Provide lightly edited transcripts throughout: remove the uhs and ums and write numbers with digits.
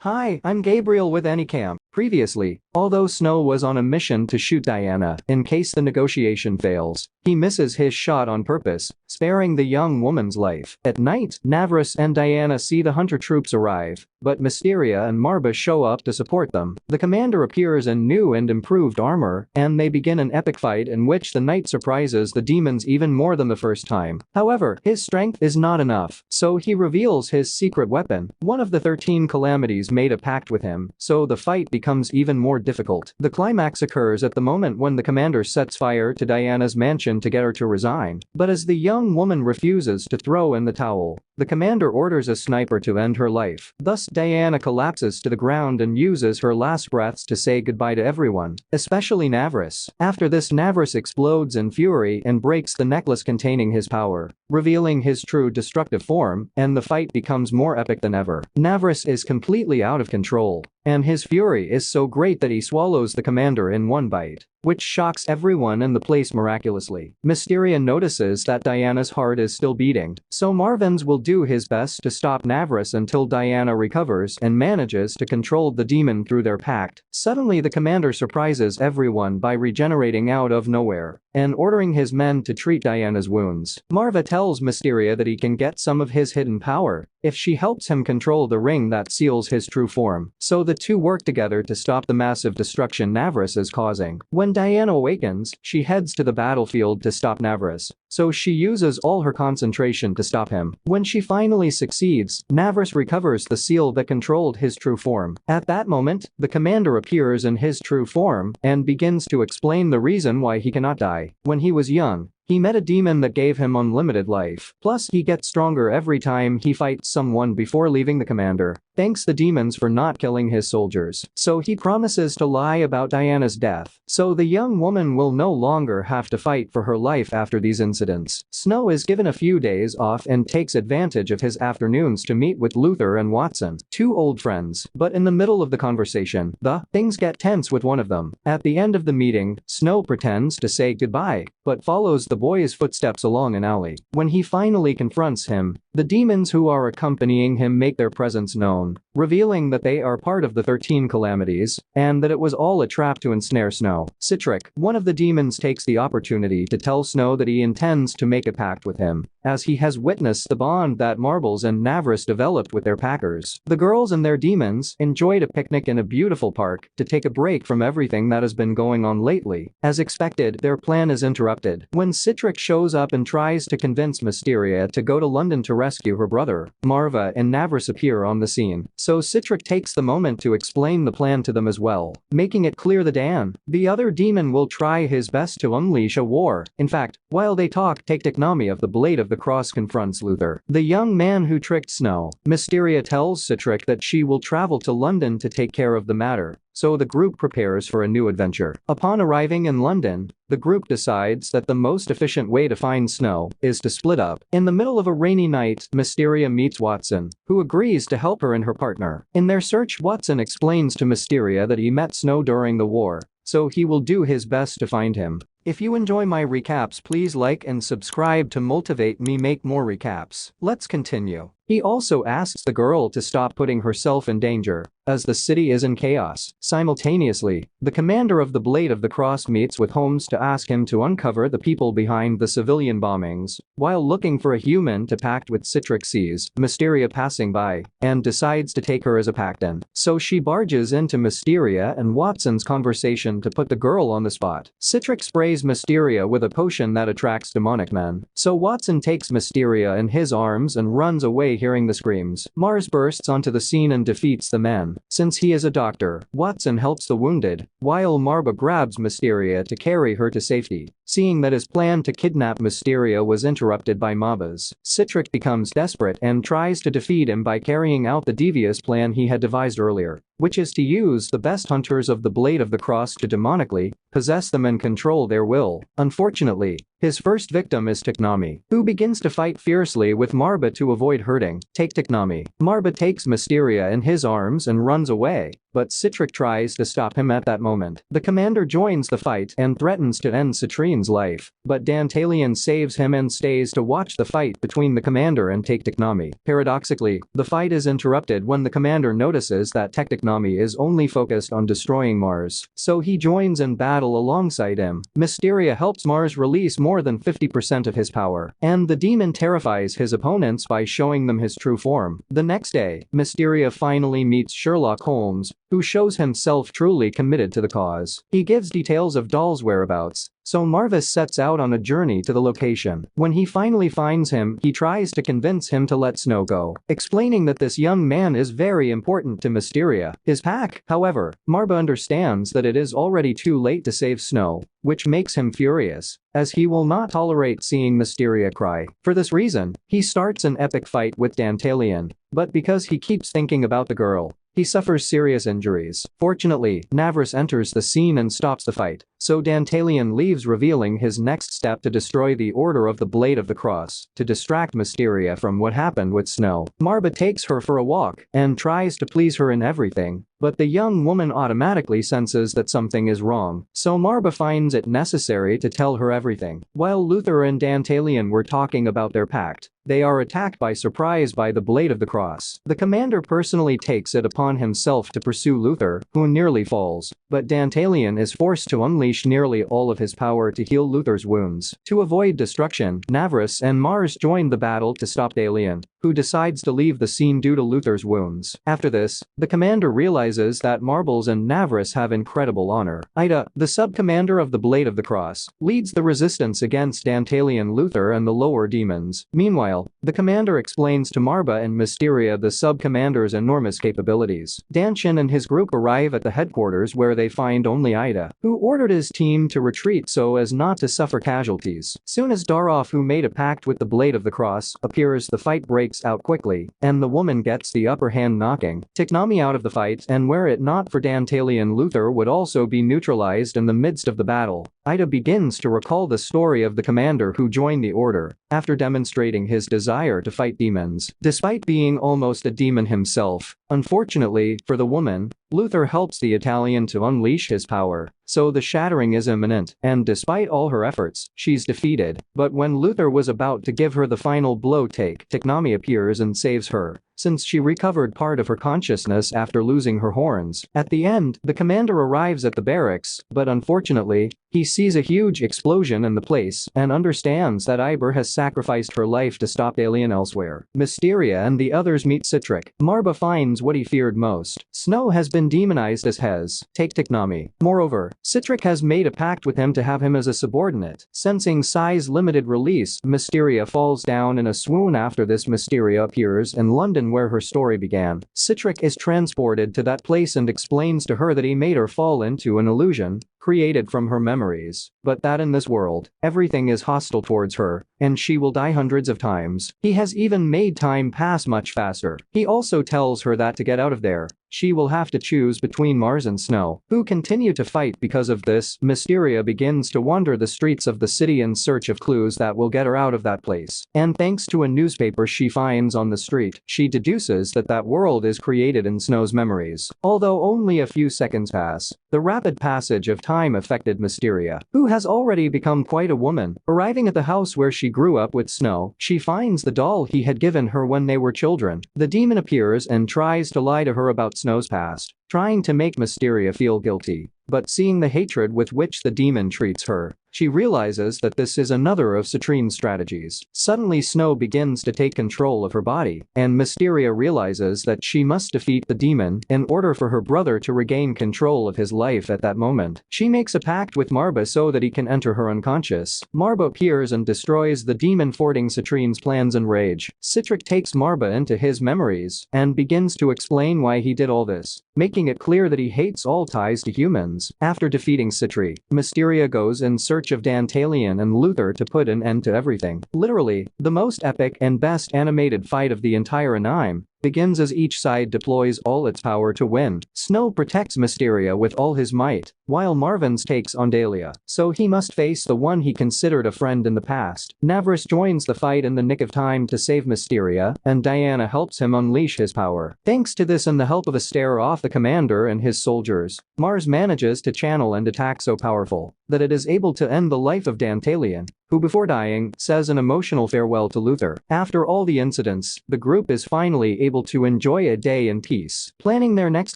Hi, I'm Gabriel with Anicamp. Previously, although Snow was on a mission to shoot Diana in case the negotiation fails, he misses his shot on purpose, sparing the young woman's life. At night, Navras and Diana see the hunter troops arrive, but Mysteria and Marba show up to support them. The commander appears in new and improved armor, and they begin an epic fight in which the knight surprises the demons even more than the first time. However, his strength is not enough, so he reveals his secret weapon. One of the 13 calamities made a pact with him, so the fight becomes even more difficult. The climax occurs at the moment when the commander sets fire to Diana's mansion to get her to resign, but as the young woman refuses to throw in the towel, the commander orders a sniper to end her life. Thus, Diana collapses to the ground and uses her last breaths to say goodbye to everyone, especially Navras. After this, Navras explodes in fury and breaks the necklace containing his power, revealing his true destructive form, and the fight becomes more epic than ever. Navras is completely out of control, and his fury is so great that he swallows the commander in one bite, which shocks everyone in the place miraculously. Mysteria notices that Diana's heart is still beating, so Marvins will do his best to stop Navras until Diana recovers and manages to control the demon through their pact. Suddenly, the commander surprises everyone by regenerating out of nowhere and ordering his men to treat Diana's wounds. Marva tells Mysteria that he can get some of his hidden power if she helps him control the ring that seals his true form, so the two work together to stop the massive destruction Navras is causing. When Diana awakens, she heads to the battlefield to stop Navras, so she uses all her concentration to stop him. When she finally succeeds, Navras recovers the seal that controlled his true form. At that moment, the commander appears in his true form and begins to explain the reason why he cannot die. When he was young, he met a demon that gave him unlimited life. Plus, he gets stronger every time he fights someone before leaving the commander. Thanks the demons for not killing his soldiers. So he promises to lie about Diana's death, so the young woman will no longer have to fight for her life after these incidents. Snow is given a few days off and takes advantage of his afternoons to meet with Luther and Watson, two old friends. But in the middle of the conversation, things get tense with one of them. At the end of the meeting, Snow pretends to say goodbye, but follows the boy's footsteps along an alley. When he finally confronts him, the demons who are accompanying him make their presence known, revealing that they are part of the 13 calamities, and that it was all a trap to ensnare Snow. Citric, one of the demons, takes the opportunity to tell Snow that he intends to make a pact with him, as he has witnessed the bond that Marbles and Navras developed with their packers. The girls and their demons enjoyed a picnic in a beautiful park to take a break from everything that has been going on lately. As expected, their plan is interrupted when Citric shows up and tries to convince Mysteria to go to London to rescue her brother. Marva and Navras appear on the scene, so Citric takes the moment to explain the plan to them as well, making it clear that Dan, the other demon, will try his best to unleash a war. In fact, while they talk, Technomy of the Blade of the Cross confronts Luther, the young man who tricked Snow. Mysteria tells Citric that she will travel to London to take care of the matter, so the group prepares for a new adventure. Upon arriving in London, the group decides that the most efficient way to find Snow is to split up. In the middle of a rainy night, Mysteria meets Watson, who agrees to help her and her partner. In their search, Watson explains to Mysteria that he met Snow during the war, so he will do his best to find him. If you enjoy my recaps, please like and subscribe to motivate me make more recaps. Let's continue. He also asks the girl to stop putting herself in danger, as the city is in chaos. Simultaneously, the commander of the Blade of the Cross meets with Holmes to ask him to uncover the people behind the civilian bombings. While looking for a human to pact with, Citric sees Mysteria passing by and decides to take her as a pact-in. So she barges into Mysteria and Watson's conversation to put the girl on the spot. Citric sprays Mysteria with a potion that attracts demonic men, so Watson takes Mysteria in his arms and runs away hearing the screams. Mars bursts onto the scene and defeats the men. Since he is a doctor, Watson helps the wounded, while Marba grabs Mysteria to carry her to safety. Seeing that his plan to kidnap Mysteria was interrupted by Mabas, Citric becomes desperate and tries to defeat him by carrying out the devious plan he had devised earlier, which is to use the best hunters of the Blade of the Cross to demonically possess them and control their will. Unfortunately, his first victim is Technomy, who begins to fight fiercely with Marba to avoid hurting. Technomy. Marba takes Mysteria in his arms and runs away, but Citric tries to stop him at that moment. The commander joins the fight and threatens to end Citrine's life, but Dantalian saves him and stays to watch the fight between the commander and Technami. Paradoxically, the fight is interrupted when the commander notices that Technami is only focused on destroying Mars, so he joins in battle alongside him. Mysteria helps Mars release more than 50% of his power, and the demon terrifies his opponents by showing them his true form. The next day, Mysteria finally meets Sherlock Holmes, who shows himself truly committed to the cause. He gives details of Doll's whereabouts, so Marvis sets out on a journey to the location. When he finally finds him, he tries to convince him to let Snow go, explaining that this young man is very important to Mysteria, his pack. However, Marva understands that it is already too late to save Snow, which makes him furious, as he will not tolerate seeing Mysteria cry. For this reason, he starts an epic fight with Dantalian, but because he keeps thinking about the girl, he suffers serious injuries. Fortunately, Navris enters the scene and stops the fight, so Dantalian leaves, revealing his next step to destroy the Order of the Blade of the Cross, to distract Mysteria from what happened with Snow. Marva takes her for a walk and tries to please her in everything, but the young woman automatically senses that something is wrong, so Marva finds it necessary to tell her everything. While Luther and Dantalian were talking about their pact, they are attacked by surprise by the Blade of the Cross. The commander personally takes it upon himself to pursue Luther, who nearly falls, but Dantalian is forced to unleash nearly all of his power to heal Luther's wounds. To avoid destruction, Navris and Mars join the battle to stop Dalian, who decides to leave the scene due to Luther's wounds. After this, the commander realizes that Marbles and Navris have incredible honor. Ida, the sub-commander of the Blade of the Cross, leads the resistance against Dantalian, Luther, and the lower demons. Meanwhile, the commander explains to Marva and Mysteria the sub-commander's enormous capabilities. Danshin and his group arrive at the headquarters, where they find only Ida, who ordered his team to retreat so as not to suffer casualties. Soon as Daroff, who made a pact with the Blade of the Cross, appears, the fight breaks out quickly, and the woman gets the upper hand, knocking Technami out of the fight, and were it not for Dantalian, Luther would also be neutralized in the midst of the battle. Ida begins to recall the story of the commander who joined the order, after demonstrating his desire to fight demons, despite being almost a demon himself. Unfortunately, for the woman, Luther helps the Italian to unleash his power, so the shattering is imminent, and despite all her efforts, she's defeated. But when Luther was about to give her the final blow, Technami appears and saves her, since she recovered part of her consciousness after losing her horns. At the end, the commander arrives at the barracks, but unfortunately, he sees a huge explosion in the place and understands that Iber has sacrificed her life to stop Alien elsewhere. Mysteria and the others meet Citric. Marva finds what he feared most. Snow has been demonized as Technami. Moreover, Citric has made a pact with him to have him as a subordinate. Sensing Sai's limited release, Mysteria falls down in a swoon. After this, Mysteria appears in London, where her story began. Citric is transported to that place and explains to her that he made her fall into an illusion created from her memories, but that in this world, everything is hostile towards her, and she will die hundreds of times. He has even made time pass much faster. He also tells her that to get out of there, she will have to choose between Mars and Snow, who continue to fight. Because of this, Mysteria begins to wander the streets of the city in search of clues that will get her out of that place. And thanks to a newspaper she finds on the street, she deduces that that world is created in Snow's memories. Although only a few seconds pass, the rapid passage of time affected Mysteria, who has already become quite a woman. Arriving at the house where she grew up with Snow, she finds the doll he had given her when they were children. The demon appears and tries to lie to her about Snow's past, trying to make Mysteria feel guilty. But seeing the hatred with which the demon treats her, she realizes that this is another of Citrine's strategies. Suddenly Snow begins to take control of her body, and Mysteria realizes that she must defeat the demon in order for her brother to regain control of his life. At that moment, she makes a pact with Marba so that he can enter her unconscious. Marba appears and destroys the demon, thwarting Citrine's plans and rage. Citric takes Marba into his memories and begins to explain why he did all this, making it clear that he hates all ties to humans. After defeating Citri, Mysteria goes in search of Dantalian and Luther to put an end to everything. Literally, the most epic and best animated fight of the entire anime. begins as each side deploys all its power to win. Snow protects Mysteria with all his might, while Marvin's takes on Dahlia, so he must face the one he considered a friend in the past. Navris joins the fight in the nick of time to save Mysteria, and Diana helps him unleash his power. Thanks to this and the help of a stare off the commander and his soldiers, Mars manages to channel an attack so powerful that it is able to end the life of Dantalion, who before dying says an emotional farewell to Luther. After all the incidents, the group is finally able to enjoy a day in peace, planning their next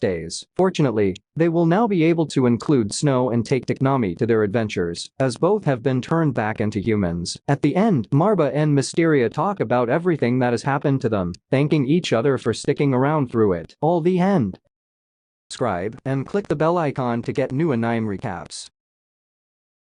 days. Fortunately, they will now be able to include Snow and take Taknami to their adventures, as both have been turned back into humans. At the end, Marba and Mysteria talk about everything that has happened to them, thanking each other for sticking around through it. All the end. Subscribe and click the bell icon to get new anime recaps.